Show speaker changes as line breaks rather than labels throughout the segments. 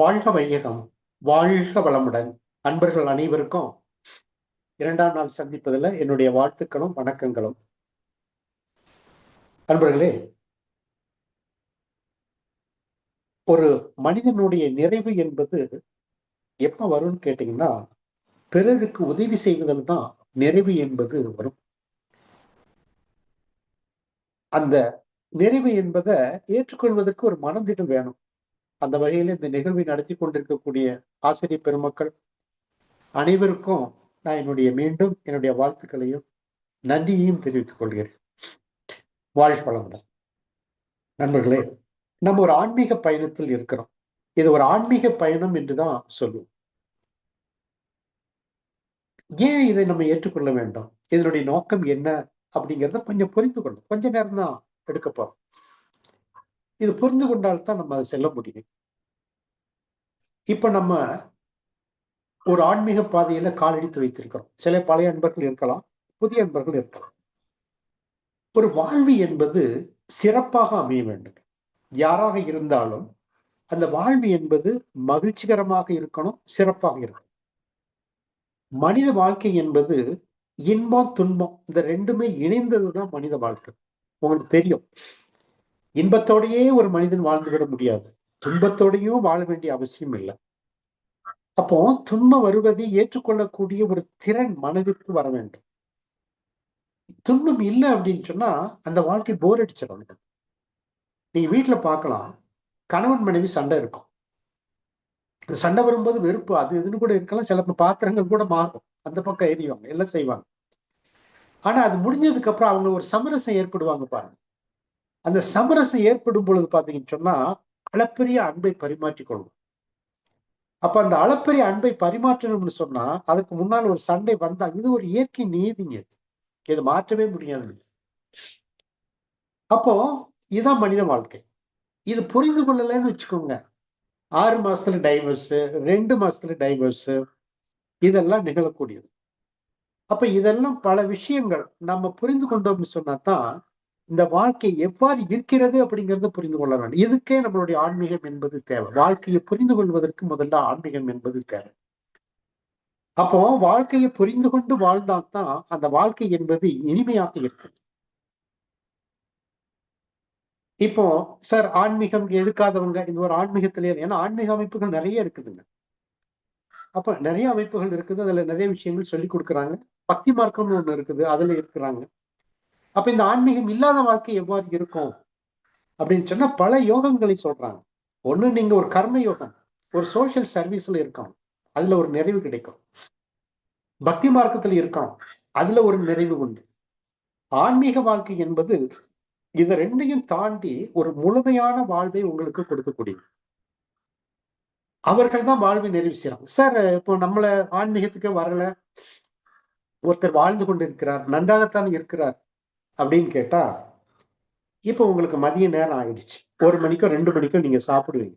வாழ்க வையகம், வாழ்க வளமுடன். அன்பர்கள் அனைவருக்கும் 2ஆம் நாள் சந்திப்பதில் என்னுடைய வாழ்த்துக்களும் வணக்கங்களும். அன்பர்களே, ஒரு மனிதனுடைய நிறைவு என்பது எப்ப வரும்னு கேட்டீங்கன்னா, பிறருக்கு உதவி செய்வதில் தான் நிறைவு என்பது வரும். அந்த நிறைவு என்பதை ஏற்றுக்கொள்வதற்கு ஒரு மனதிடம் வேணும். அந்த வகையில் இந்த நிகழ்வை நடத்தி கொண்டிருக்கக்கூடிய ஆசிரியர் பெருமக்கள் அனைவருக்கும் நான் என்னுடைய வாழ்த்துக்களையும் நன்றியையும் தெரிவித்துக் கொள்கிறேன். வாழ்க வளமுடன். நண்பர்களே, நம்ம ஒரு ஆன்மீக பயணத்தில் இருக்கிறோம். இது ஒரு ஆன்மீக பயணம் என்றுதான் சொல்லுவோம். ஏன் இதை நம்ம ஏற்றுக்கொள்ள வேண்டும், இதனுடைய நோக்கம் என்ன அப்படிங்கிறத கொஞ்சம் புரிந்து கொள்ளும். கொஞ்ச நேரம் தான் எடுக்க போறோம். இது புரிந்து கொண்டால்தான் நம்ம அதை செல்ல முடியும். இப்ப நம்ம ஒரு ஆன்மீக பாதையில காலடித்து வைத்திருக்கிறோம். சில பழைய அன்பர்கள் இருக்கலாம், புதிய அன்பர்கள் இருக்கலாம். ஒரு வாழ்வு என்பது சிறப்பாக அமைய வேண்டும். யாராக இருந்தாலும் அந்த வாழ்வு என்பது மகிழ்ச்சிகரமாக இருக்கணும், சிறப்பாக இருக்கணும். மனித வாழ்க்கை என்பது இன்பம் துன்பம் இந்த ரெண்டுமே இணைந்ததுதான் மனித வாழ்க்கை. உங்களுக்கு தெரியும், இன்பத்தோடையே ஒரு மனிதன் வாழ்ந்துவிட முடியாது, துன்பத்தோடையும் வாழ வேண்டிய அவசியம் இல்லை. அப்போ துன்பம் வருவதை ஏற்றுக்கொள்ளக்கூடிய ஒரு திறன் மனதிற்கு வர வேண்டும். துன்பம் இல்லை அப்படின்னு சொன்னா அந்த வாழ்க்கை போர் அடிச்சிடும். நீங்க வீட்டுல பார்க்கலாம், கணவன் மனைவி சண்டை இருக்கும். சண்டை வரும்போது வெறுப்பு அது இதுன்னு கூட இருக்கலாம், சில பாத்திரங்கள் கூட மாறும், அந்த பக்கம் எரிவாங்க, எல்லாம் செய்வாங்க. ஆனா அது முடிஞ்சதுக்கு அப்புறம் அவங்க ஒரு சமரசம் ஏற்படுவாங்க பாருங்க. அந்த சமரசம் ஏற்படும் பொழுது பாத்தீங்கன்னு சொன்னா அளப்பரிய அன்பை பரிமாற்றிக் கொள்ளும். அப்ப அந்த அளப்பரிய அன்பை பரிமாற்றணும்னு சொன்னா அதுக்கு முன்னால் ஒரு சண்டை வந்தா இது ஒரு இயற்கை நீதிங்க, இது மாற்றவே முடியாது. அப்போ இதுதான் மனித வாழ்க்கை. இது புரிந்து கொள்ளலன்னு வச்சுக்கோங்க, 6 மாசத்துல டைவர்ஸ், 2 மாசத்துல டைவர்ஸ், இதெல்லாம் நிகழக்கூடியது. அப்ப இதெல்லாம் பல விஷயங்கள் நம்ம புரிந்து கொண்டோம்னு சொன்னாதான் இந்த வாழ்க்கை எவ்வாறு இருக்கிறது அப்படிங்கறத புரிந்து கொள்ள வேண்டும். இதுக்கே நம்மளுடைய ஆன்மீகம் என்பது தேவை. வாழ்க்கையை புரிந்து கொள்வதற்கு முதல்ல ஆன்மீகம் என்பது தேவை. அப்போ வாழ்க்கையை புரிந்து கொண்டு வாழ்ந்தால்தான் அந்த வாழ்க்கை என்பது இனிமையாக இருக்கு. இப்போ சார் ஆன்மீகம் எடுக்காதவங்க இந்த ஒரு ஆன்மீகத்திலே, ஏன்னா ஆன்மீக அமைப்புகள் நிறைய இருக்குதுங்க. அப்ப நிறைய அமைப்புகள் இருக்குது, அதுல நிறைய விஷயங்கள் சொல்லி கொடுக்குறாங்க. பக்தி மார்க்கம்னு ஒண்ணு இருக்குது, அதுல இருக்கிறாங்க. அப்ப இந்த ஆன்மீகம் இல்லாத வாழ்க்கை எவ்வாறு இருக்கும் அப்படின்னு சொன்னா பல யோகங்களை சொல்றாங்க. ஒண்ணு, நீங்க ஒரு கர்ம யோகம், ஒரு சோசியல் சர்வீஸ்ல இருக்கணும், அதுல ஒரு நிறைவு கிடைக்கும். பக்தி மார்க்கத்துல இருக்கணும், அதுல ஒரு நிறைவு உண்டு. ஆன்மீக வாழ்க்கை என்பது இத ரெண்டையும் தாண்டி ஒரு முழுமையான வாழ்வை உங்களுக்கு கொடுக்கக்கூடிய அவர்கள் தான் வாழ்வை நிறைவு செய்யறாங்க. சார் இப்போ நம்மள ஆன்மீகத்துக்கு வரல, ஒருத்தர் வாழ்ந்து கொண்டு இருக்கிறார், நன்றாகத்தான் இருக்கிறார் அப்படின்னு கேட்டா, இப்ப உங்களுக்கு மதிய நேரம் ஆயிடுச்சு, 1 மணிக்கோ 2 மணிக்கோ நீங்க சாப்பிடுவீங்க.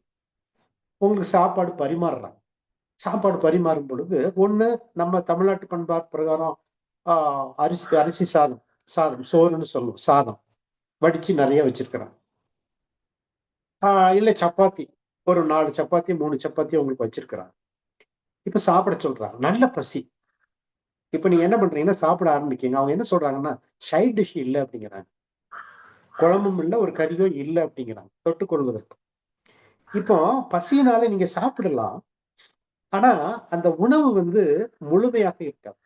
உங்களுக்கு சாப்பாடு பரிமாறுறாங்க. சாப்பாடு பரிமாறும் பொழுது ஒண்ணு, நம்ம தமிழ்நாட்டு பண்பாட்டு பிரகாரம் அரிசி சாதம், சோறுன்னு சொல்லுவோம், சாதம் வடிச்சு நிறைய வச்சிருக்கிறாங்க. இல்ல சப்பாத்தி, ஒரு 4 சப்பாத்தி 3 சப்பாத்தி உங்களுக்கு வச்சிருக்கிறாங்க. இப்ப சாப்பிட சொல்றாங்க, நல்ல பசி. இப்ப நீங்க என்ன பண்றீங்கன்னா சாப்பிட ஆரம்பிக்கீங்க. அவங்க என்ன சொல்றாங்கன்னா சைட் டிஷ் இல்லை அப்படிங்கிறாங்க, குழம்பும் இல்லை, ஒரு கறியோ இல்லை அப்படிங்கிறாங்க தொட்டுக் கொள்வதற்கு. இப்போ பசியினால நீங்க சாப்பிடலாம், ஆனா அந்த உணவு முழுமையாக இருக்காது.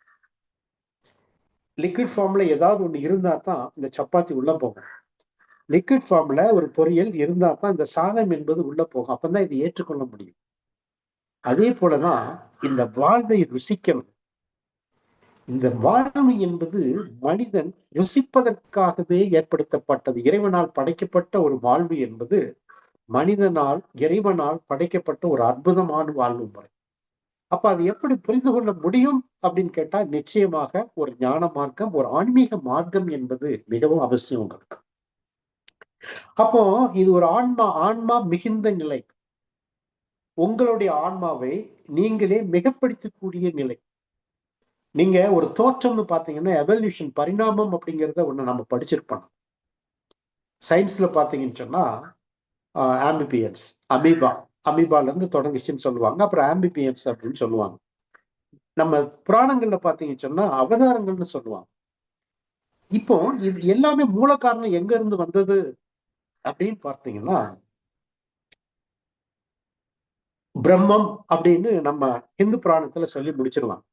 லிக்விட் ஃபார்ம்ல ஏதாவது ஒண்ணு இருந்தா தான் இந்த சப்பாத்தி உள்ள போகும். லிக்விட் ஃபார்ம்ல ஒரு பொரியல் இருந்தா தான் இந்த சாதம் என்பது உள்ள போகும். அப்பதான் இதை ஏற்றுக்கொள்ள முடியும். அதே போலதான் இந்த வாழ்வை ருசிக்கணும். இந்த வாழ்வு என்பது மனிதன் ருசிப்பதற்காகவே ஏற்படுத்தப்பட்டது. இறைவனால் படைக்கப்பட்ட ஒரு வாழ்வு என்பது மனிதனால் இறைவனால் படைக்கப்பட்ட ஒரு அற்புதமான வாழ்வு முறை. அப்ப அது எப்படி புரிந்து கொள்ள முடியும் அப்படின்னு கேட்டா, நிச்சயமாக ஒரு ஞான மார்க்கம், ஒரு ஆன்மீக மார்க்கம் என்பது மிகவும் அவசியம் உங்களுக்கு. அப்போ இது ஒரு ஆன்மா மிகுந்த நிலை. உங்களுடைய ஆன்மாவை நீங்களே மிகப்படுத்தக்கூடிய நிலை. நீங்க ஒரு தோற்றம்னு பாத்தீங்கன்னா எவல்யூஷன், பரிணாமம் அப்படிங்கிறத ஒண்ணு நம்ம படிச்சிருப்போம். சயின்ஸ்ல பாத்தீங்கன்னு சொன்னா ஆம்பிபியன்ஸ், அமீபா, அமீபால இருந்து தொடங்குச்சுன்னு சொல்லுவாங்க. அப்புறம் ஆம்பிபியன்ஸ் அப்படின்னு சொல்லுவாங்க. நம்ம புராணங்கள்ல பாத்தீங்கன்னு சொன்னா அவதாரங்கள்னு சொல்லுவாங்க. இப்போ இது எல்லாமே மூல காரணம் எங்க இருந்து வந்தது அப்படின்னு பார்த்தீங்கன்னா, பிரம்மம் அப்படின்னு நம்ம இந்து புராணத்துல சொல்லி முடிச்சிருவாங்க.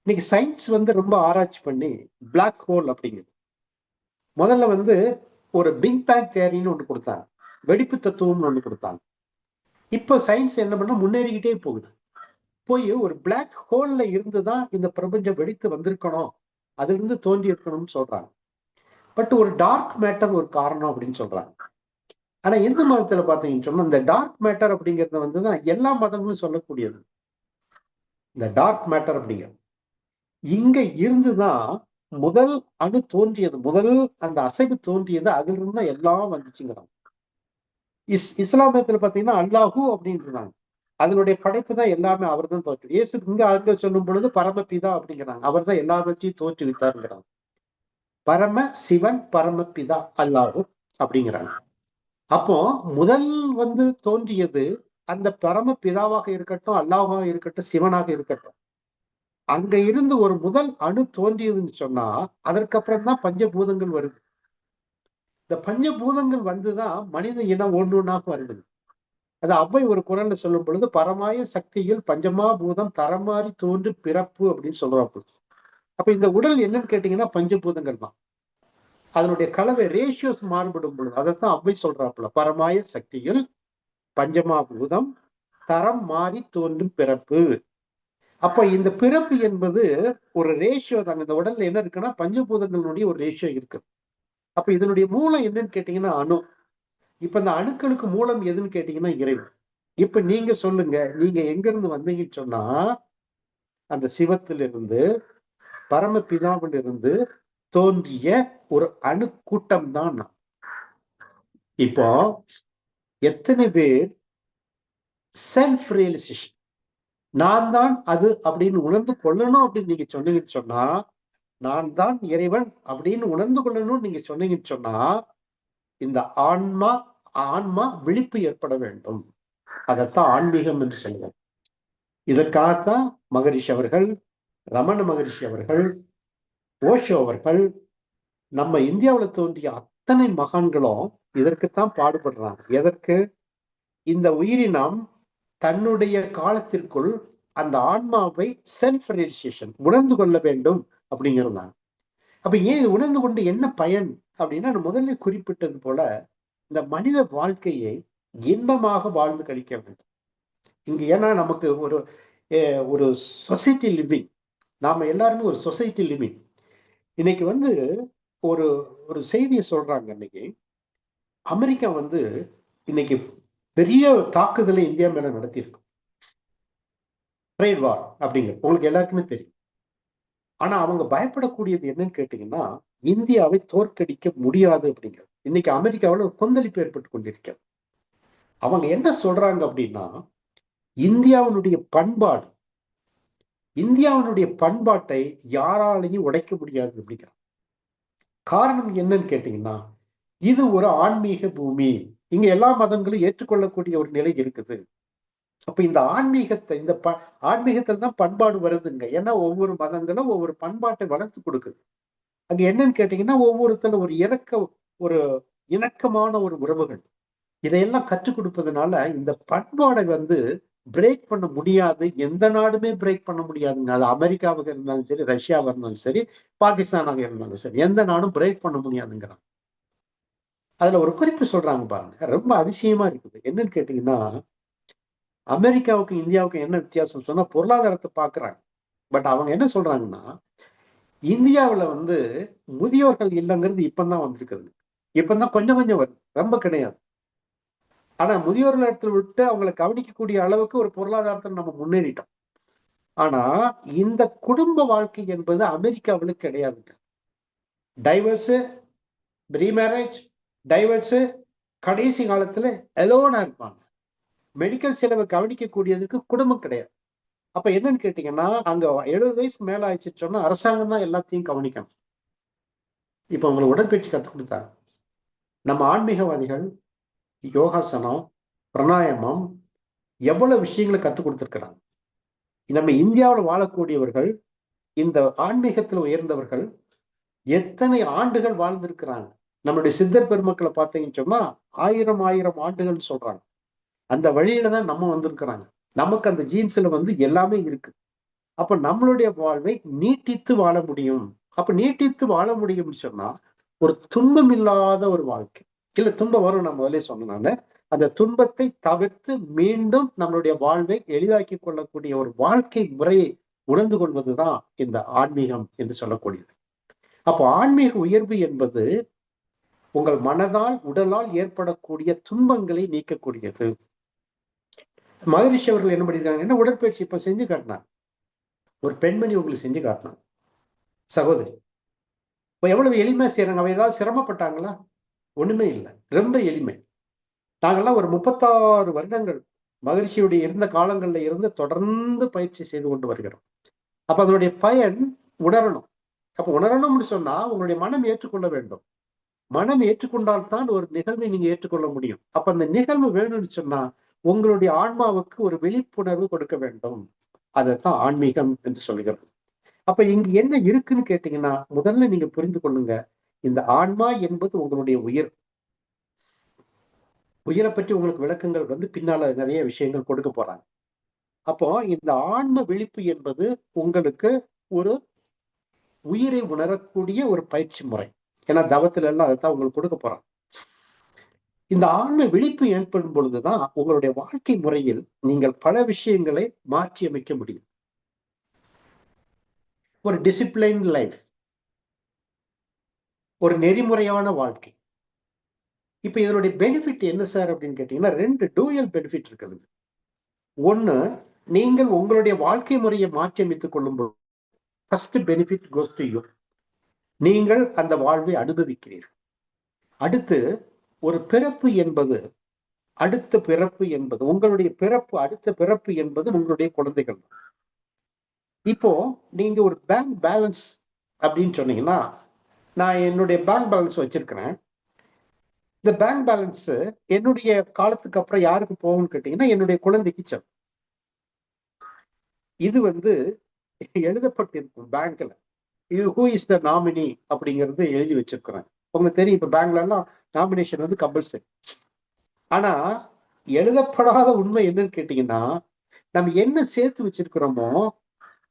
இன்னைக்கு சயின்ஸ் வந்து ரொம்ப ஆராய்ச்சி பண்ணி பிளாக் ஹோல் அப்படிங்கிறது முதல்ல ஒரு பிக் பேங் தியரின்னு ஒண்ணு கொடுத்தாங்க. வெடிப்பு தத்துவம்னு ஒண்ணு கொடுத்தாங்க. இப்போ சயின்ஸ் என்ன பண்ண முன்னேறிக்கிட்டே போகுது. போய் ஒரு பிளாக் ஹோல்ல இருந்துதான் இந்த பிரபஞ்சம் வெடித்து வந்திருக்கணும், அதுல இருந்து தோன்றி இருக்கணும்னு சொல்றாங்க. பட் ஒரு டார்க் மேட்டர் ஒரு காரணம் அப்படின்னு சொல்றாங்க. ஆனா இந்து மதத்துல பாத்தீங்கன்னு சொன்னா இந்த டார்க் மேட்டர் அப்படிங்கிறது வந்துதான் எல்லா மதங்களும் சொல்லக்கூடியது. இந்த டார்க் மேட்டர் அப்படிங்கிறது இங்க இருந்துதான் முதல் அணு தோன்றியது, முதல் அந்த அசைவு தோன்றியது, அதுல இருந்து எல்லாம் வந்துச்சுங்கிறாங்க. இஸ்லாமியத்துல பாத்தீங்கன்னா அல்லாஹூ அப்படின்றாங்க. அதனுடைய படைப்பு தான் எல்லாமே அவர் தான் தோற்று. இயேசு இங்க அங்க சொல்லும் பொழுது பரமபிதா அப்படிங்கிறாங்க. அவர் தான் எல்லாவற்றையும் தோற்றுவித்தாருங்கிறாங்க. பரம சிவன் பரமபிதா அல்லாஹூ அப்படிங்கிறாங்க. அப்போ முதல் தோன்றியது அந்த பரம பிதாவாக இருக்கட்டும், அல்லாஹாக இருக்கட்டும், சிவனாக இருக்கட்டும், அங்க இருந்து ஒரு முதல் அணு தோன்றியதுன்னு சொன்னா அதற்கப்புறம் தான் பஞ்சபூதங்கள் வருது. இந்த பஞ்சபூதங்கள் வந்துதான் மனித இனம் ஒன்னொன்னாக வருது. அது அவ்வை ஒரு குரல்ல சொல்லும் பொழுது பரமாய சக்தியில் பஞ்சமா பூதம் தரமாறி தோன்று பிறப்பு அப்படின்னு சொல்றாப்பு. அப்ப இந்த உடல் என்னன்னு கேட்டீங்கன்னா பஞ்சபூதங்கள் தான். அதனுடைய கலவை ரேஷியோஸ் மாறுபடும் பொழுது அதைத்தான் அவ்வை சொல்றாப்புல, பரமாய சக்தியில் பஞ்சமா பூதம் தரம் மாறி தோன்றும் பிறப்பு. அப்ப இந்த பிறப்பு என்பது ஒரு ரேஷியோ தாங்க. இந்த உடல்ல என்ன இருக்குன்னா பஞ்சபூதங்களுடைய ஒரு ரேஷியோ இருக்கு. அப்ப இதனுடைய மூலம் என்னன்னு கேட்டீங்கன்னா அணு. இப்ப இந்த அணுக்களுக்கு மூலம் எதுன்னு கேட்டீங்கன்னா இறைவன். இப்ப நீங்க சொல்லுங்க, நீங்க எங்க இருந்து வந்தீங்கன்னு சொன்னா அந்த சிவத்திலிருந்து பரமபிதாவில் இருந்து தோன்றிய ஒரு அணு கூட்டம் தான் நான். இப்போ எத்தனை பேர் செல்ஃப் ரியலைசேஷன், நான் தான் அது அப்படின்னு உணர்ந்து கொள்ளணும் அப்படின்னு நீங்க சொன்னீங்கன்னு சொன்னா, நான் தான் இறைவன் அப்படின்னு உணர்ந்து கொள்ளணும்னு நீங்க சொன்னீங்கன்னு சொன்னா, இந்த ஆன்மா ஆன்மா விழிப்பு ஏற்பட வேண்டும். அதைத்தான் ஆன்மீகம் என்று சொல்லுவார். இதற்காகத்தான் மகரிஷி அவர்கள், ரமண மகரிஷி அவர்கள், ஓஷோ அவர்கள், நம்ம இந்தியாவில் தோன்றிய அத்தனை மகான்களும் இதற்குத்தான் பாடுபடுறாங்க. எதற்கு? இந்த உயிரினம் தன்னுடைய காலத்திற்குள் அந்த ஆன்மாவை செல்ஃப் ரியலைசேஷன் உணர்ந்து கொள்ள வேண்டும் அப்படிங்கிறது. அப்ப ஏன் இது உணர்ந்து கொண்டு என்ன பயன் அப்படின்னா, முதல்ல குறிப்பிட்டது போல இந்த மனித வாழ்க்கையை இன்பமாக வாழ்ந்து கழிக்க வேண்டும். இங்க ஏன்னா நமக்கு ஒரு சொசைட்டி லிவிங், நாம எல்லாருமே ஒரு சொசைட்டி லிவிங். இன்னைக்கு ஒரு ஒரு செய்தியை சொல்றாங்க. இன்னைக்கு அமெரிக்கா இன்னைக்கு பெரிய தாக்குதலை இந்தியா மேல நடத்தியிருக்கு. ட்ரேட் வார் அப்படிங்கிறது உங்களுக்கு எல்லாருக்குமே தெரியும். ஆனா அவங்க பயப்படக்கூடியது என்னன்னு கேட்டீங்கன்னா, இந்தியாவை தோற்கடிக்க முடியாது அப்படிங்கிறது. இன்னைக்கு அமெரிக்காவில் ஒரு கொந்தளிப்பு ஏற்பட்டு கொண்டிருக்கிறது. அவங்க என்ன சொல்றாங்க அப்படின்னா, இந்தியாவினுடைய பண்பாடு, இந்தியாவினுடைய பண்பாட்டை யாராலையும் உடைக்க முடியாது அப்படிங்கிற காரணம் என்னன்னு கேட்டீங்கன்னா, இது ஒரு ஆன்மீக பூமி, இங்க எல்லா மதங்களும் ஏற்றுக்கொள்ளக்கூடிய ஒரு நிலை இருக்குது. அப்ப இந்த ஆன்மீகத்தை ஆன்மீகத்துல தான் பண்பாடு வருதுங்க. ஏன்னா ஒவ்வொரு மதங்களும் ஒவ்வொரு பண்பாட்டை வளர்த்து கொடுக்குது. அங்க என்னன்னு கேட்டீங்கன்னா, ஒவ்வொருத்தரும் ஒரு இணக்கமான ஒரு உறவுகள், இதையெல்லாம் கற்றுக் கொடுப்பதனால இந்த பண்பாடை பிரேக் பண்ண முடியாது. எந்த நாடுமே பிரேக் பண்ண முடியாதுங்க. அது அமெரிக்காவாக இருந்தாலும் சரி, ரஷ்யாவாக இருந்தாலும் சரி, பாகிஸ்தானாக இருந்தாலும் சரி, எந்த நாடும் பிரேக் பண்ண முடியாதுங்கிறாங்க. அதுல ஒரு குறிப்பு சொல்றாங்க பாருங்க, ரொம்ப அதிசயமா இருக்குது. என்னன்னு கேட்டீங்கன்னா, அமெரிக்காவுக்கு இந்தியாவுக்கு என்ன வித்தியாசம் சொன்னா பொருளாதாரத்தை பாக்குறாங்க. பட் அவங்க என்ன சொல்றாங்கன்னா, இந்தியாவுல முதியோர்கள் இல்லங்கிறது இப்பதான் வந்திருக்குது. இப்பதான் கொஞ்சம் கொஞ்சம் வருது, ரொம்ப கிடையாது. ஆனா முதியோர்கள் இடத்துல விட்டு அவங்களை கவனிக்கக்கூடிய அளவுக்கு ஒரு பொருளாதாரத்தை நம்ம முன்னேறிட்டோம். ஆனா இந்த குடும்ப வாழ்க்கை என்பது அமெரிக்காவில் கிடையாதுங்க. டைவர்ஸ், ரீமேரேஜ், டைவர்ஸ், கடைசி காலத்துல எலோனா இருப்பாங்க. மெடிக்கல் செலவை கவனிக்கக்கூடியதுக்கு குடும்பம் கிடையாது. அப்ப என்னன்னு கேட்டீங்கன்னா, அங்க 70 வயசு மேல ஆயிடுச்சுன்னு சொன்னா அரசாங்கம் தான் எல்லாத்தையும் கவனிக்கணும். இப்ப உங்களுக்கு உடற்பயிற்சி கத்துக் கொடுத்தாங்க. நம்ம ஆன்மீகவாதிகள் யோகாசனம், பிராணாயாமம், எவ்வளவு விஷயங்களை கற்றுக் கொடுத்திருக்கிறாங்க. நம்ம இந்தியாவில் வாழக்கூடியவர்கள், இந்த ஆன்மீகத்துல உயர்ந்தவர்கள் எத்தனை ஆண்டுகள் வாழ்ந்திருக்கிறாங்க. நம்மளுடைய சித்தர் பெருமக்களை பார்த்தீங்கன்னு சொன்னா 1000 ஆண்டுகள் சொல்றாங்க. அந்த வழியில தான் நம்ம வந்திருக்கிறாங்க. நமக்கு அந்த ஜீன்ஸ்ல எல்லாமே இருக்கு. அப்ப நம்மளுடைய வாழ்வை நீட்டித்து வாழ முடியும். அப்ப நீட்டித்து வாழ முடியும்னு சொன்னா ஒரு துன்பம் இல்லாத ஒரு வாழ்க்கை. இல்ல, துன்பம் வரும், நான் முதலே சொன்னனால அந்த துன்பத்தை தவிர்த்து மீண்டும் நம்மளுடைய வாழ்வை எளிதாக்கி கொள்ளக்கூடிய ஒரு வாழ்க்கை முறையை உணர்ந்து கொள்வதுதான் இந்த ஆன்மீகம் என்று சொல்லக்கூடியது. அப்போ ஆன்மீக உயர்வு என்பது உங்கள் மனதால் உடலால் ஏற்படக்கூடிய துன்பங்களை நீக்கக்கூடியது. மகரிஷி அவர்கள் என்ன பண்ணிருக்காங்கன்னா, உடற்பயிற்சி இப்ப செஞ்சு காட்டினாங்க. ஒரு பெண்மணி உங்களுக்கு செஞ்சு காட்டினாங்க, சகோதரி. இப்ப எவ்வளவு எளிமையா செய்யறாங்க. அவ ஏதாவது சிரமப்பட்டாங்களா? ஒண்ணுமே இல்லை, ரொம்ப எளிமை. நாங்கெல்லாம் ஒரு 36 வருடங்கள் மகிழ்ச்சியுடைய இருந்த காலங்கள்ல இருந்து தொடர்ந்து பயிற்சி செய்து கொண்டு வருகிறோம். அப்ப அதனுடைய பயன் உணரணும். அப்ப உணரணும்னு சொன்னா உங்களுடைய மனம் ஏற்றுக்கொள்ள வேண்டும். மனம் ஏற்றுக்கொண்டால்தான் ஒரு நிகழ்வை நீங்க ஏற்றுக்கொள்ள முடியும். அப்ப அந்த நிகழ்வு வேணும்னு சொன்னா உங்களுடைய ஆன்மாவுக்கு ஒரு விழிப்புணர்வு கொடுக்க வேண்டும். அதைத்தான் ஆன்மீகம் என்று சொல்கிறது. அப்ப இங்க என்ன இருக்குன்னு கேட்டீங்கன்னா, முதல்ல நீங்க புரிந்து கொள்ளுங்க, இந்த ஆன்மா என்பது உங்களுடைய உயிர். உயிரை பற்றி உங்களுக்கு விளக்கங்கள் பின்னால நிறைய விஷயங்கள் கொடுக்க போறாங்க. அப்போ இந்த ஆன்ம விழிப்பு என்பது உங்களுக்கு ஒரு உயிரை உணரக்கூடிய ஒரு பயிற்சி முறை. ஏன்னா தவத்துல எல்லாம் அதைத்தான் உங்களுக்கு கொடுக்க போறாங்க. இந்த ஆன்ம விழிப்பு ஏற்படும் பொழுதுதான் உங்களுடைய வாழ்க்கை முறையில் நீங்கள் பல விஷயங்களை மாற்றி அமைக்க முடியும். ஒரு டிசிப்ளைன் லைஃப், ஒரு நெறிமுறையான வாழ்க்கை. இப்ப இதனுடைய பெனிஃபிட் என்ன சார் அப்படின்னு கேட்டீங்கன்னா, 2 டூயல் பெனிஃபிட் இருக்குது. ஒண்ணு, நீங்கள் உங்களுடைய வாழ்க்கை முறையை மாற்றி அமைத்துக் கொள்ளும்போது first benefit goes to you. நீங்கள் அந்த வாழ்வை அனுபவிக்கிறீர்கள். அடுத்து, ஒரு பிறப்பு என்பது, அடுத்த பிறப்பு என்பது உங்களுடைய பிறப்பு, அடுத்த பிறப்பு என்பது உங்களுடைய குழந்தைகள். இப்போ நீங்க ஒரு பேங்க் பேலன்ஸ் அப்படின்னு சொன்னீங்கன்னா, நான் என்னுடைய பேங்க் பேலன்ஸ் வச்சிருக்கிறேன். இந்த பேங்க் பேலன்ஸ் என்னுடைய காலத்துக்கு அப்புறம் யாருக்கு போகும்னு கேட்டீங்கன்னா, என்னுடைய குழந்தைக்கு செல்லும். இது எழுதப்பட்டிருக்கும் பேங்க்ல. இது ஹூ இஸ் த நாமினி அப்படிங்கறது எழுதி வச்சிருக்கிறேன். உங்களுக்கு தெரியும், இப்ப பேங்க்ல எல்லாம் நாமினேஷன் கம்பல்சரி. ஆனா எழுதப்படாத உண்மை என்னன்னு கேட்டீங்கன்னா, நம்ம என்ன சேர்த்து வச்சிருக்கிறோமோ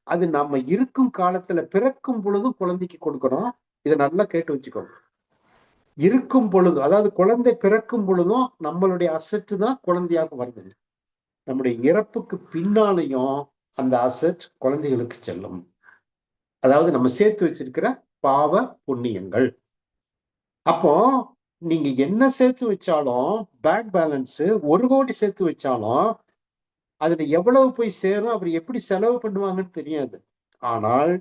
அது நம்ம இருக்கும் காலத்துல பிறக்கும் பொழுதும் குழந்தைக்கு கொடுக்கிறோம். இதை நல்லா கேட்டு வச்சுக்கோங்க. இருக்கும் பொழுது, அதாவது குழந்தை பிறக்கும் பொழுதும் நம்மளுடைய அசெட் தான் குழந்தையாக வருது. நம்முடைய இறப்புக்கு பின்னாலையும் அந்த அசெட் குழந்தைகளுக்கு செல்லும். அதாவது நம்ம சேர்த்து வச்சிருக்கிற பாவ புண்ணியங்கள். அப்போ நீங்க என்ன சேர்த்து வச்சாலும், பேங்க் பேலன்ஸ் 1 கோடி சேர்த்து வச்சாலும் அதுல எவ்வளவு போய் சேரும், அவர் எப்படி செலவு பண்ணுவாங்கன்னு தெரியாது. ஆனால்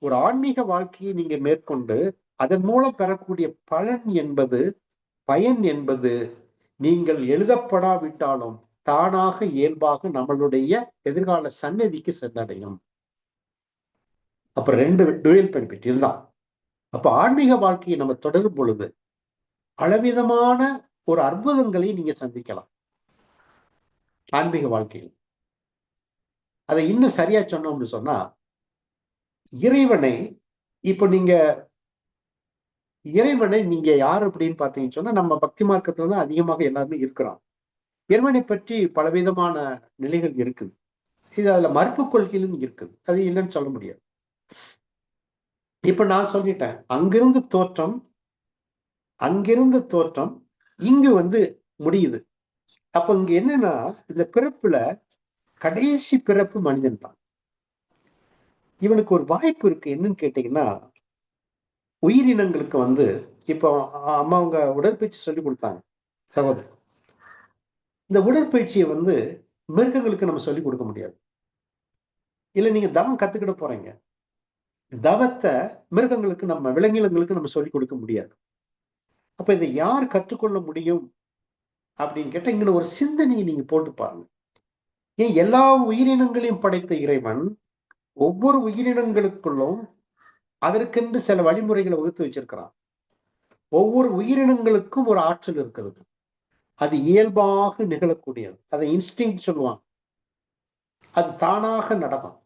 ஒரு ஆன்மீக வாழ்க்கையை நீங்க மேற்கொண்டு அதன் மூலம் பெறக்கூடிய பலன் என்பது, பயன் என்பது நீங்கள் எழுதப்படாவிட்டாலும் தானாக இயல்பாக நம்மளுடைய எதிர்கால சன்னதிக்கு சென்றடையும். அப்ப 2 டூயல் பெனிஃபிட் இதுதான். அப்ப ஆன்மீக வாழ்க்கையை நம்ம தொடரும் பொழுது பலவிதமான ஒரு அற்புதங்களை நீங்க சந்திக்கலாம் ஆன்மீக வாழ்க்கையில். அதை இன்னும் சரியா சொன்னோம்னு சொன்னா, இறைவனை இப்ப இறைவனை நீங்க யார் அப்படின்னு பாத்தீங்கன்னு சொன்னா, நம்ம பக்தி மார்க்கத்துல தான் அதிகமாக எல்லாருமே இருக்கிறோம். இறைவனை பற்றி பலவிதமான நிலைகள் இருக்குது. இது அதுல மறுப்பு கொள்கையிலும் இருக்குது. அது இல்லைன்னு சொல்ல முடியாது. இப்ப நான் சொல்லிட்டேன், அங்கிருந்து தோற்றம் இங்கு முடியுது. அப்ப இங்க என்னன்னா, இந்த பிறப்புல கடைசி பிறப்பு மனிதன் தான். இவனுக்கு ஒரு வாய்ப்பு இருக்கு. என்னன்னு கேட்டீங்கன்னா, உயிரினங்களுக்கு இப்போ அம்மா அவங்க உடற்பயிற்சி சொல்லி கொடுத்தாங்க சகோதரர். இந்த உடற்பயிற்சியை மிருகங்களுக்கு நம்ம சொல்லிக் கொடுக்க முடியாது. இல்ல, நீங்க தவம் கத்துக்கிட போறீங்க, தவத்தை மிருகங்களுக்கு விலங்கினங்களுக்கு நம்ம சொல்லிக் கொடுக்க முடியாது. அப்ப இதை யார் கற்றுக்கொள்ள முடியும் அப்படின்னு கேட்டா, இங்க ஒரு சிந்தனையை நீங்க போட்டு பாருங்க. ஏன் எல்லா உயிரினங்களையும் படைத்த இறைவன் ஒவ்வொரு உயிரினங்களுக்குள்ளும் அதற்கென்று சில வழிமுறைகளை வகுத்து வச்சிருக்கிறான். ஒவ்வொரு உயிரினங்களுக்கும் ஒரு ஆற்றல் இருக்குது. அது இயல்பாக நிகழக்கூடியது. அதை இன்ஸ்டிங் சொல்லுவாங்க. அது தானாக நடக்கும்.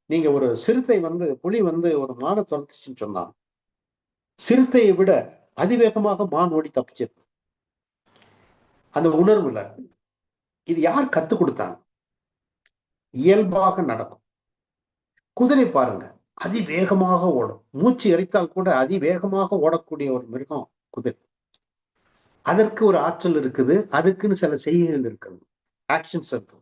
நீங்க ஒரு சிறுத்தை புலி ஒரு மானை துரத்துச்சுன்னு சொன்னா, சிறுத்தையை விட அதிவேகமாக மான் ஓடி தப்பிச்சிருக்கு. அந்த உணர்வுல இது யார் கத்து கொடுத்தாங்க? இயல்பாக நடக்கும். குதிரை பாருங்க, அதிவேகமாக ஓடும். மூச்சு எரித்தால் கூட அதிவேகமாக ஓடக்கூடிய ஒரு மிருகம் குதிரை. அதற்கு ஒரு ஆற்றல் இருக்குது, அதுக்குன்னு சில செய்கைகள் இருக்குது, ஆக்ஷன்ஸ் இருக்கு.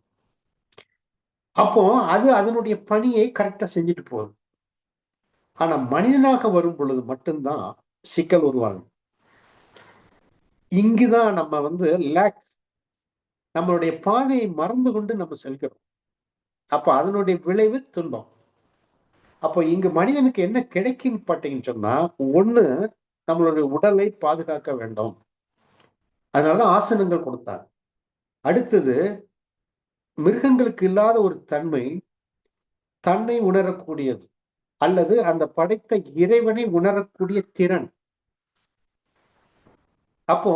அப்போ அது அதனுடைய பணியை கரெக்டா செஞ்சுட்டு போகுது. ஆனா மனிதனாக வரும் பொழுது மட்டும்தான் சிக்கல் உருவாகும். இங்குதான் நம்ம லேக், நம்மளுடைய பாதையை மறந்து கொண்டு நம்ம செல்கிறோம். அப்ப அதனுடைய விளைவு துன்பம். அப்போ இங்கு மனிதனுக்கு என்ன கிடைக்கும் பார்த்தீங்கன்னு சொன்னா, ஒண்ணு நம்மளுடைய உடலை பாதுகாக்க வேண்டும். அதனாலதான் ஆசனங்கள் கொடுத்தாங்க. அடுத்தது, மிருகங்களுக்கு இல்லாத ஒரு தன்மை, தன்னை உணரக்கூடியது அல்லது அந்த படைத்த இறைவனை உணரக்கூடிய திறன். அப்போ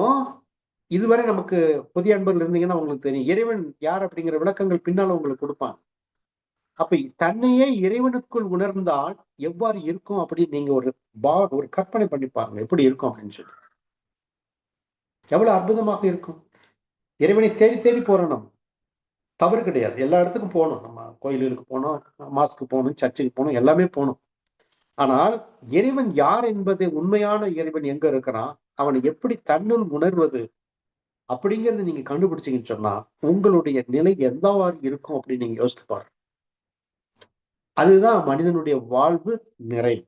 இதுவரை நமக்கு புதிய அன்பர்கள் இருந்தீங்கன்னா உங்களுக்கு தெரியும், இறைவன் யார் அப்படிங்கிற விளக்கங்கள் பின்னால உங்களுக்கு கொடுப்பாங்க. அப்ப தன்னையே இறைவனுக்குள் உணர்ந்தால் எவ்வாறு இருக்கும் அப்படின்னு நீங்க ஒரு கற்பனை பண்ணி பாருங்க, எப்படி இருக்கும் அப்படின்னு சொல்லி. எவ்வளவு அற்புதமாக இருக்கும். இறைவனை தேடி தேடி போறோம். நம்ம தவறு கிடையாது, எல்லா இடத்துக்கும் போகணும். நம்ம கோயிலுக்கு போகணும், மாஸ்க்கு போகணும், சர்ச்சுக்கு போகணும், எல்லாமே போகணும். ஆனால் இறைவன் யார் என்பது, உண்மையான இறைவன் எங்க இருக்கிறான், அவனை எப்படி தன்னுள் உணர்வது அப்படிங்கறது நீங்க கண்டுபிடிச்சீங்கன்னு சொன்னா உங்களுடைய நிலை எந்தவாறு இருக்கும் அப்படின்னு நீங்க யோசித்து பாருங்க. அதுதான் மனிதனுடைய வாழ்வு நிறைவு.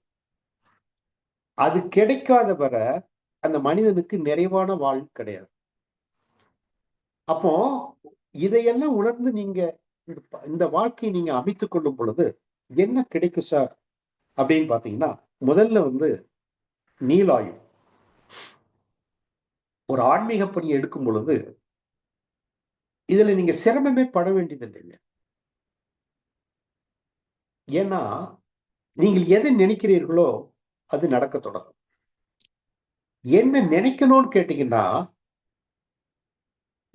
அது கிடைக்காத வர அந்த மனிதனுக்கு நிறைவான வாழ்வு கிடையாது. அப்போ இதையெல்லாம் உணர்ந்து நீங்க இந்த வாழ்க்கையை நீங்க அமைத்துக் கொள்ளும் பொழுது என்ன கிடைக்கும் சார் அப்படின்னு பாத்தீங்கன்னா, முதல்ல நீலாயுள். ஒரு ஆன்மீக பணி எடுக்கும் பொழுது இதுல நீங்க சிரமமே பட வேண்டியது இல்லைங்க. ஏன்னா நீங்கள் எதை நினைக்கிறீர்களோ அது நடக்க தொடங்கும். என்ன நினைக்கணும்னு கேட்டீங்கன்னா,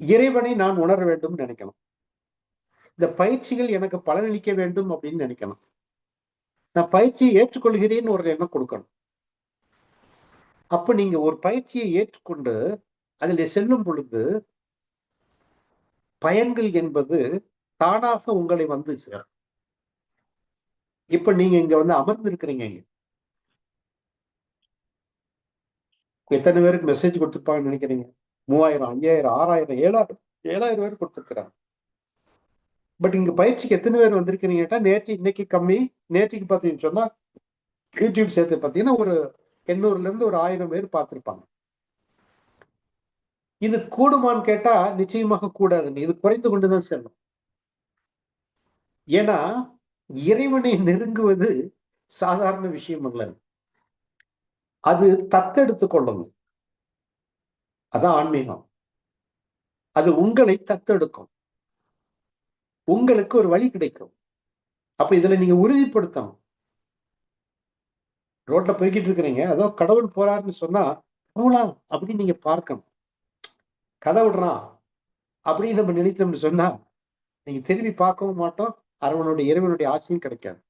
இறைவனை நான் உணர வேண்டும் நினைக்கணும். இந்த பயிற்சிகள் எனக்கு பலனளிக்க வேண்டும் அப்படின்னு நினைக்கணும். நான் பயிற்சியை ஏற்றுக்கொள்கிறேன்னு ஒரு எண்ணம் கொடுக்கணும். அப்ப நீங்க ஒரு பயிற்சியை ஏற்றுக்கொண்டு அதில் செல்லும் பொழுது பயன்கள் என்பது தானாக உங்களை சேரும். இப்ப நீங்க இங்க அமர்ந்து இருக்கிறீங்க. எத்தனை பேருக்கு மெசேஜ் கொடுத்துருப்பாங்கன்னு நினைக்கிறீங்க? 3000, 5000, 6000, 7000 பேர் கொடுத்துருக்கிறாங்க. பட் இங்க பயிற்சிக்கு எத்தனை பேர் வந்திருக்கிறீங்க கேட்டா, இன்னைக்கு கம்மி. நேற்றுக்கு பாத்தீங்கன்னு சொன்னா யூடியூப் சேர்த்து பாத்தீங்கன்னா ஒரு 800ல இருந்து ஒரு 1000 பேர் பார்த்திருப்பாங்க. இது கூடுமான்னு கேட்டா நிச்சயமாக கூடாதுங்க. இது குறைந்து கொண்டுதான் செல்லும். ஏன்னா இறைவனை நெருங்குவது சாதாரண விஷயம் அல்ல. அது தத்தெடுத்துக் கொள்ளணும். அதான் ஆன்மீகம். அது உங்களை தத்தெடுக்கும். உங்களுக்கு ஒரு வழி கிடைக்கும். அப்ப இதுல நீங்க உறுதிப்படுத்தணும். ரோட்ல போய்கிட்டு இருக்கிறீங்க, அதோ கடவுள் போறாருன்னு சொன்னா கடவுளா அப்படின்னு நீங்க பார்க்கணும். கதை விடுறான் அப்படின்னு நம்ம நினைத்தோம்னு சொன்னா நீங்க திரும்பி பார்க்கவும் மாட்டோம், அரவனுடைய இறைவனுடைய ஆசையும் கிடைக்காது.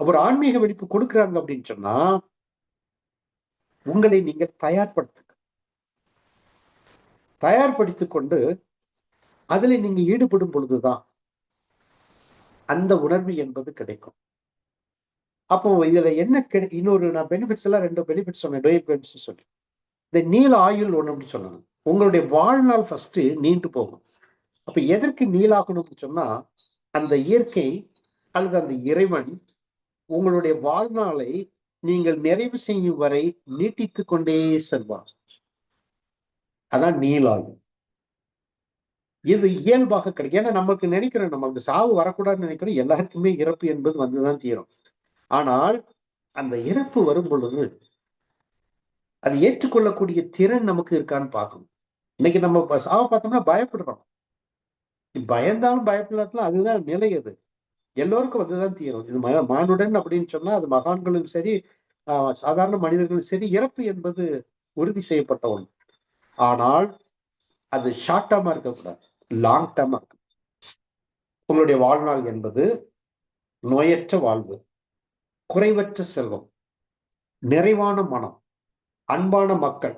ஒரு ஆன்மீக வெடிப்பு கொடுக்குறாங்க அப்படின்னு சொன்னா உங்களை நீங்க தயார்படுத்திக் கொண்டு அதுல நீங்க ஈடுபடும் பொழுதுதான் அந்த உணர்வு என்பது கிடைக்கும். அப்போ இதுல என்ன இன்னொரு நான் பெனிஃபிட்ஸ் எல்லாம் 2 பெனிஃபிட்ஸ் சொன்னேன், பெனிஃபிட்ஸ் சொல்லி. இந்த நீல ஆயுள் ஒண்ணு அப்படி சொல்லணும். உங்களுடைய வாழ்நாள் ஃபர்ஸ்ட் நீண்டு போகும். அப்ப எதற்கு நீளாகணும்னு சொன்னா, அந்த இயற்கை அல்லது அந்த இறைவன் உங்களுடைய வாழ்நாளை நீங்கள் நிறைவு செய்யும் வரை நீட்டித்துக் கொண்டே செல்வார். அதான் நீளாயுள். இது இயல்பாக கிடைக்கும். ஏன்னா நமக்கு நினைக்கிறோம், நமக்கு சாவு வரக்கூடாதுன்னு நினைக்கிறோம். எல்லாருக்குமே இறப்பு என்பது வந்துதான் தீரும். ஆனால் அந்த இறப்பு வரும் பொழுது அது ஏற்றுக்கொள்ளக்கூடிய திறன் நமக்கு இருக்கான்னு பார்க்கணும். இன்னைக்கு நம்ம சாவை பார்த்தோம்னா பயப்படுறோம். பயந்தாலும் பயப்படலாம், அதுதான் நிலை. அது எல்லோருக்கும் வந்துதான் தீரும். இது மானுடன் அப்படின்னு சொன்னா அது மகான்களும் சரி, சாதாரண மனிதர்களும் சரி, இறப்பு என்பது உறுதி செய்யப்பட்ட ஒன்று. ஆனால் அது ஷார்ட் டேர்மா இருக்கக்கூடாது, லாங் டேர்மா இருக்கு. உங்களுடைய வாழ்நாள் என்பது நோயற்ற வாழ்வு, குறைவற்ற செல்வம், நிறைவான மனம், அன்பான மக்கள்,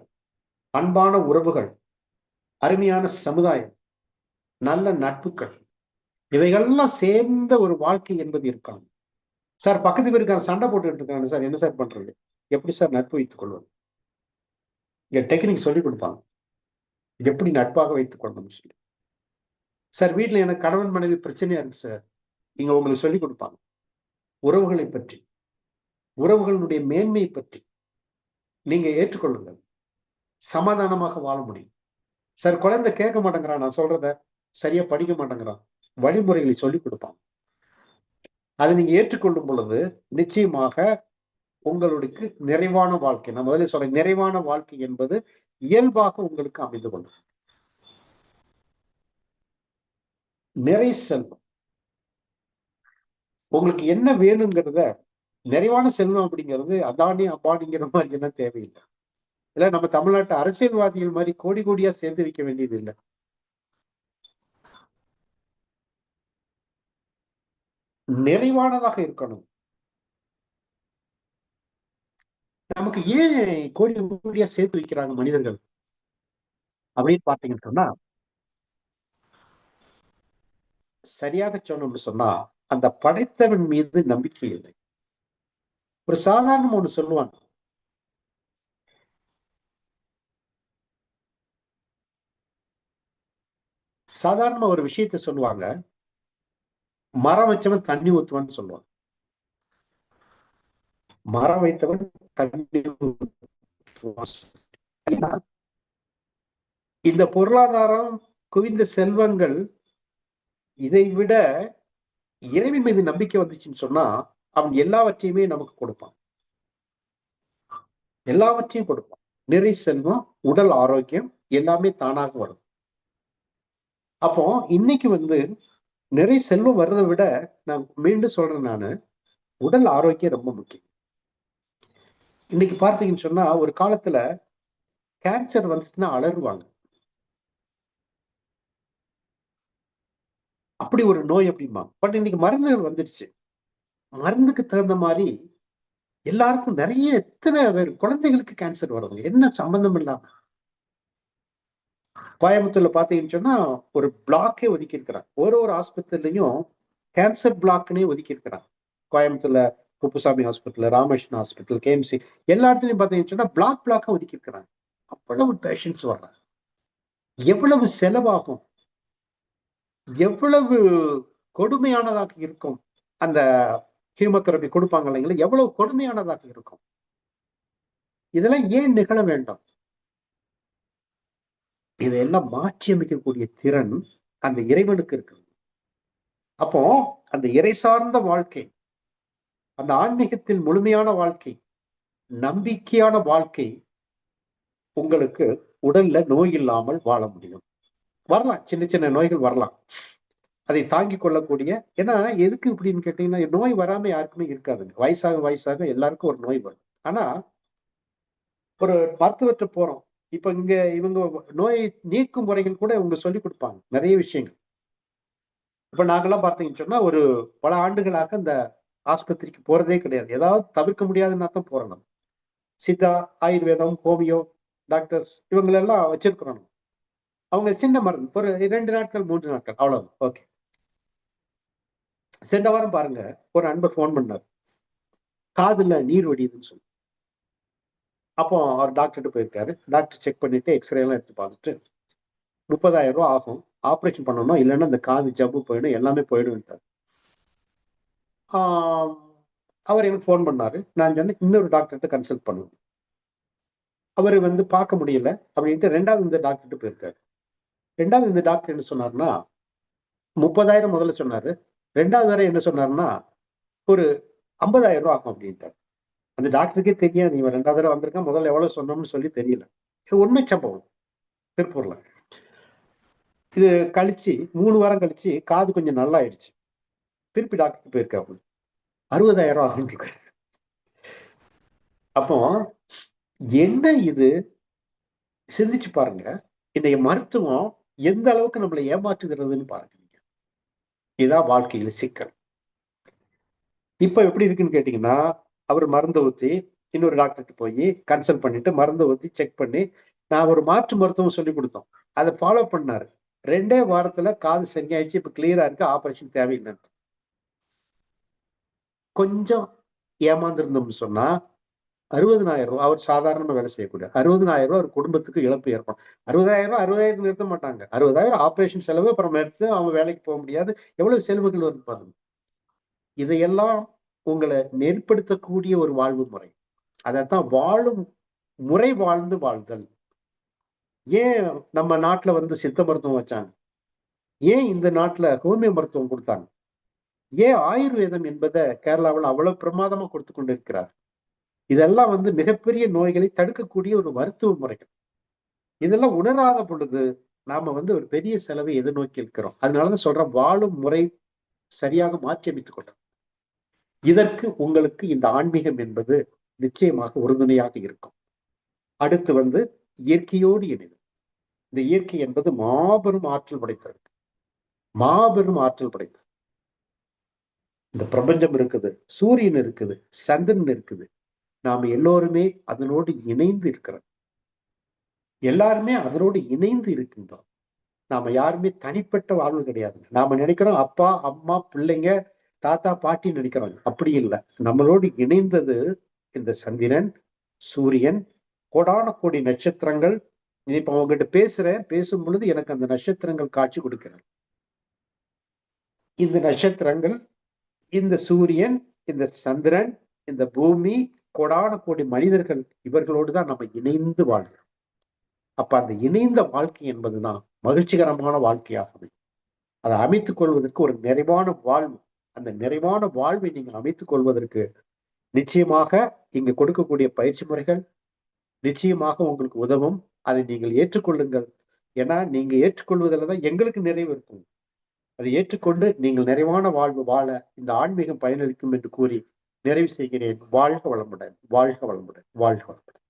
அன்பான உறவுகள், அருமையான சமுதாயம், நல்ல நட்புகள், இவைகள்லாம் சேர்ந்த ஒரு வாழ்க்கை என்பது இருக்காங்க. சார் பக்கத்து வீட்டுக்காரன் சண்டை போட்டுட்டு இருக்காங்க சார், என்ன சார் பண்றது? எப்படி சார் நட்பு வைத்துக் கொள்வது? இங்க டெக்னிக் சொல்லி கொடுப்பாங்க, எப்படி நட்பாக வைத்துக் கொள்ளணும் சொல்லி. சார் வீட்டுல எனக்கு கணவன் மனைவி பிரச்சனையா இருக்கு சார், இங்க உங்களுக்கு சொல்லி கொடுப்பாங்க உறவுகளை பற்றி, உறவுகளுடைய மேன்மையை பற்றி நீங்க ஏற்றுக்கொள்ளுங்கள், சமாதானமாக வாழ முடியும். சார் குழந்தை கேட்க மாட்டேங்கிறான், நான் சொல்றத சரியா படிக்க மாட்டேங்கிறான், வழிமுறைகளை சொல்லிக் கொடுப்பாங்க. அதை நீங்க ஏற்றுக்கொள்ளும் பொழுது நிச்சயமாக உங்களுக்கு நிறைவான வாழ்க்கை, நான் முதல்ல சொல்றேன், நிறைவான வாழ்க்கை என்பது இயல்பாக உங்களுக்கு அமைந்து கொள்ளும். நிறை செல்வம் உங்களுக்கு என்ன வேணுங்கிறத, நிறைவான செல்வம் அப்படிங்கிறது அதானி அம்பானிங்கிற மாதிரி எல்லாம் தேவையில்லை. இல்ல நம்ம தமிழ்நாட்டு அரசியல்வாதிகள் மாதிரி கோடி கோடியா சேர்த்து வைக்க வேண்டியது இல்லை. நிறைவானதாக இருக்கணும். நமக்கு ஏன் கோடி கோடியா சேர்த்து வைக்கிறாங்க மனிதர்கள் அப்படின்னு பாத்தீங்கன்னு சொன்னா, சரியாக சொன்னோம்னு சொன்னா, அந்த படைத்தவன் மீது நம்பிக்கை இல்லை. ஒரு சாதாரண ஒண்ணு சொல்லுவாங்க, சாதாரண ஒரு விஷயத்த சொல்லுவாங்க, மரம் வச்சவன் தண்ணி ஊத்துவான்னு சொல்லுவாங்க. மரம் வைத்தவன் தண்ணி ஊத்துவான். இந்த பொருளாதாரம், குவிந்த செல்வங்கள், இதை விட இறைவன் மீது நம்பிக்கை வந்துச்சுன்னு சொன்னா அவன் எல்லாவற்றையுமே நமக்கு கொடுப்பான், எல்லாவற்றையும் கொடுப்பான். நிறை செல்வம், உடல் ஆரோக்கியம் எல்லாமே தானாக வரும். அப்போ இன்னைக்கு நிறை செல்வம் வர்றதை விட, நான் மீண்டும் சொல்றேன், நானு உடல் ஆரோக்கியம் ரொம்ப முக்கியம். இன்னைக்கு பார்த்தீங்கன்னு சொன்னா, ஒரு காலத்துல கேன்சர் வந்துச்சுன்னா அலறுவாங்க, அப்படி ஒரு நோய் அப்படிமா. பட் இன்னைக்கு மருந்துகள் வந்துடுச்சு, மருந்துக்கு தகுந்த மாதிரி எல்லாருக்கும் நிறைய, எத்தனை பேர் குழந்தைகளுக்கு கேன்சர் வருது, என்ன சம்பந்தம் இல்லாம. கோயம்புத்தூர்ல பாத்தீங்கன்னு சொன்னா ஒரு பிளாக்கே ஒதுக்கி இருக்கிறாங்க, ஒரு ஆஸ்பத்திரிலையும் கேன்சர் பிளாக்னே ஒதுக்கி இருக்கிறாங்க. கோயம்புத்தூர்ல Kuppusamy hospital, Ramakrishna hospital, KMC, எல்லா இடத்துலயும் பாத்தீங்கன்னு சொன்னா பிளாக்கா ஒதுக்கி இருக்கிறாங்க. அவ்வளவு பேஷண்ட்ஸ் வர்றாங்க. எவ்வளவு செலவாகும், எவ்வளவு கொடுமையானதாக இருக்கும் அந்த கீமோதெரபி கொடுப்பாங்க இல்லைங்களா, எவ்வளவு கொடுமையானதாக இருக்கும். இதெல்லாம் ஏன் நிகழ வேண்டும்? இதையெல்லாம் மாற்றி அமைக்கக்கூடிய திறன் அந்த இறைவனுக்கு இருக்கு. அப்போ அந்த இறை சார்ந்த வாழ்க்கை, அந்த ஆன்மீகத்தில் முழுமையான வாழ்க்கை, நம்பிக்கையான வாழ்க்கை உங்களுக்கு உடல்ல நோய் இல்லாமல் வாழ முடியும். வரலாம், சின்ன சின்ன நோய்கள் வரலாம், அதை தாங்கிக் கொள்ளக்கூடிய. ஏன்னா எதுக்கு இப்படின்னு கேட்டீங்கன்னா, நோய் வராம யாருக்குமே இருக்காதுங்க. வயசாக எல்லாருக்கும் ஒரு நோய் வரும். ஆனா ஒரு மருத்துவர்கிட்ட போறோம், இப்ப இவங்க நோய் நீக்கும் முறைகள் கூட இவங்க சொல்லிக் கொடுப்பாங்க, நிறைய விஷயங்கள். இப்ப நாங்கெல்லாம் பார்த்தீங்கன்னு சொன்னா ஒரு பல ஆண்டுகளாக இந்த ஆஸ்பத்திரிக்கு போறதே கிடையாது. ஏதாவது தவிர்க்க முடியாதுன்னா தான் போறோம். நம்ம சித்தா, ஆயுர்வேதம், ஹோமியோ டாக்டர்ஸ் இவங்களெல்லாம் வச்சிருக்கிறோம். அவங்க சின்ன மருந்து ஒரு 2 நாட்கள் 3 நாட்கள் அவ்வளவு. ஓகே. சென்ற வாரம் பாருங்க, ஒரு நண்பர் போன் பண்ணார், காதுல நீர் வடியுதுன்னு சொல்லி. அப்போ அவர் டாக்டர்கிட்ட போயிருக்காரு. டாக்டர் செக் பண்ணிட்டு எக்ஸ்ரே எல்லாம் எடுத்து பார்த்துட்டு 30,000 ரூபாய் ஆகும், ஆபரேஷன் பண்ணணும், இல்லைன்னா இந்த காது ஜவ்வு போயிடும், எல்லாமே போயிடும். அவர் எனக்கு போன் பண்ணாரு. நான் சொன்னேன் இன்னொரு டாக்டர்கிட்ட கன்சல்ட் பண்ணுவேன். அவர் பார்க்க முடியல அப்படின்ட்டு 2வது இந்த டாக்டர்கிட்ட போயிருக்காரு. 2வது இந்த டாக்டர் என்ன சொன்னாருன்னா, 30,000 முதல்ல சொன்னாரு. 2வது வரை என்ன சொன்னாருன்னா, ஒரு 50,000 ரூபாய் ஆகும் அப்படின்ட்டார். அந்த டாக்டருக்கே தெரியாது இவன் 2வது தடவை வந்திருக்கான், முதல்ல எவ்வளவு சொன்னோம்னு சொல்லி தெரியல. இது உண்மை சம்பவம், திருப்பூர்ல. இது கழிச்சு 3 வாரம் கழிச்சு காது கொஞ்சம் நல்லா ஆயிடுச்சு. திருப்பி டாக்டருக்கு போயிருக்காரு, 60,000 ரூபாய் ஆகும். அப்போ என்ன இது, சிந்திச்சு பாருங்க. இன்னைக்கு மருத்துவம் எந்த அளவுக்கு நம்மளை ஏமாற்றுகிறதுன்னு பாருங்க. இதுதான் வாழ்க்கையில சிக்கல். இப்ப எப்படி இருக்குன்னு கேட்டீங்கன்னா, அவர் மருந்த ஊத்தி இன்னொரு டாக்டர்கிட்ட போய் கன்சல்ட் பண்ணிட்டு மருந்த ஊத்தி செக் பண்ணி, நான் ஒரு மாற்று மருத்துவம் சொல்லிக் கொடுத்தோம். அதை ஃபாலோ பண்ணாரு. 2 வாரத்துல காது சரியாயிடுச்சு. இப்ப கிளியரா இருக்கு. ஆபரேஷன் தேவையில்லைன்னு. கொஞ்சம் ஏமாந்திருந்தோம்னு சொன்னா 60,000 அவர் சாதாரணமா வேலை செய்யக்கூடிய 60,000 ஒரு குடும்பத்துக்கு இழப்பு ஏற்படும். 60,000 60,000 நிறுத்த மாட்டாங்க. 60,000 ஆபரேஷன் செலவு, அப்புறம் எடுத்து அவங்க வேலைக்கு போக முடியாது. எவ்வளவு செலவுகள் வருது பாருங்க. இதையெல்லாம் உங்களை நெருப்படுத்தக்கூடிய ஒரு வாழ்வு முறை. அதத்தான் வாழும் முறை வாழ்ந்து வாழ்தல். ஏன் நம்ம நாட்டுல சித்த மருத்துவம் வச்சாங்க? ஏன் இந்த நாட்டுல ஹோமியோ மருத்துவம் கொடுத்தாங்க? ஏன் ஆயுர்வேதம் என்பதை கேரளாவில் அவ்வளவு பிரமாதமா கொடுத்து கொண்டிருக்கிறார்? இதெல்லாம் மிகப்பெரிய நோய்களை தடுக்கக்கூடிய ஒரு மருத்துவ முறைகள். இதெல்லாம் உணராத பொழுது நாம ஒரு பெரிய செலவை எதிர்நோக்கி இருக்கிறோம். அதனாலதான் சொல்றேன், வாழும் முறை சரியாக மாற்றி அமைத்துக் கொள்ளும். இதற்கு உங்களுக்கு இந்த ஆன்மீகம் என்பது நிச்சயமாக உறுதுணையாக இருக்கும். அடுத்து இயற்கையோடு இணைது. இந்த இயற்கை என்பது மாபெரும் ஆற்றல் படைத்தது. மாபெரும் ஆற்றல் படைத்தது. இந்த பிரபஞ்சம் இருக்குது, சூரியன் இருக்குது, சந்திரன் இருக்குது. நாம எல்லோருமே அதனோடு இணைந்து இருக்கிறோம். எல்லாருமே அதனோடு இணைந்து இருக்கின்றோம். நாம யாருமே தனிப்பட்ட வாழ்வு கிடையாது. நாம நினைக்கிறோம் அப்பா, அம்மா, பிள்ளைங்க, தாத்தா, பாட்டி நினைக்கிறோம். அப்படி இல்லை. நம்மளோடு இணைந்தது இந்த சந்திரன், சூரியன், கோடான கோடி நட்சத்திரங்கள். இப்ப அவங்ககிட்ட பேசும் பொழுது எனக்கு அந்த நட்சத்திரங்கள் காட்சி கொடுக்கிறது. இந்த நட்சத்திரங்கள், இந்த சூரியன், இந்த சந்திரன், இந்த பூமி, கோடான கோடி மனிதர்கள், இவர்களோடு தான் நம்ம இணைந்து வாழ்கிறோம். அப்ப அந்த இணைந்த வாழ்க்கை என்பதுதான் மகிழ்ச்சிகரமான வாழ்க்கையாகவே அதை அமைத்துக் கொள்வதற்கு ஒரு நிறைவான வாழ்வு. அந்த நிறைவான வாழ்வை நீங்கள் அமைத்துக் கொள்வதற்கு நிச்சயமாக இங்கு கொடுக்கக்கூடிய பயிற்சி முறைகள் நிச்சயமாக உங்களுக்கு உதவும். அதை நீங்கள் ஏற்றுக்கொள்ளுங்கள். ஏன்னா நீங்க ஏற்றுக்கொள்வதில் தான் எங்களுக்கு நிறைவு இருக்கும். அதை ஏற்றுக்கொண்டு நீங்கள் நிறைவான வாழ்வு வாழ இந்த ஆன்மீகம் பயனளிக்கும் என்று கூறி நிறைவு செய்கிறேன். வாழ்க வளமுடன், வாழ்க வளமுடன், வாழ்க வளமுடன்.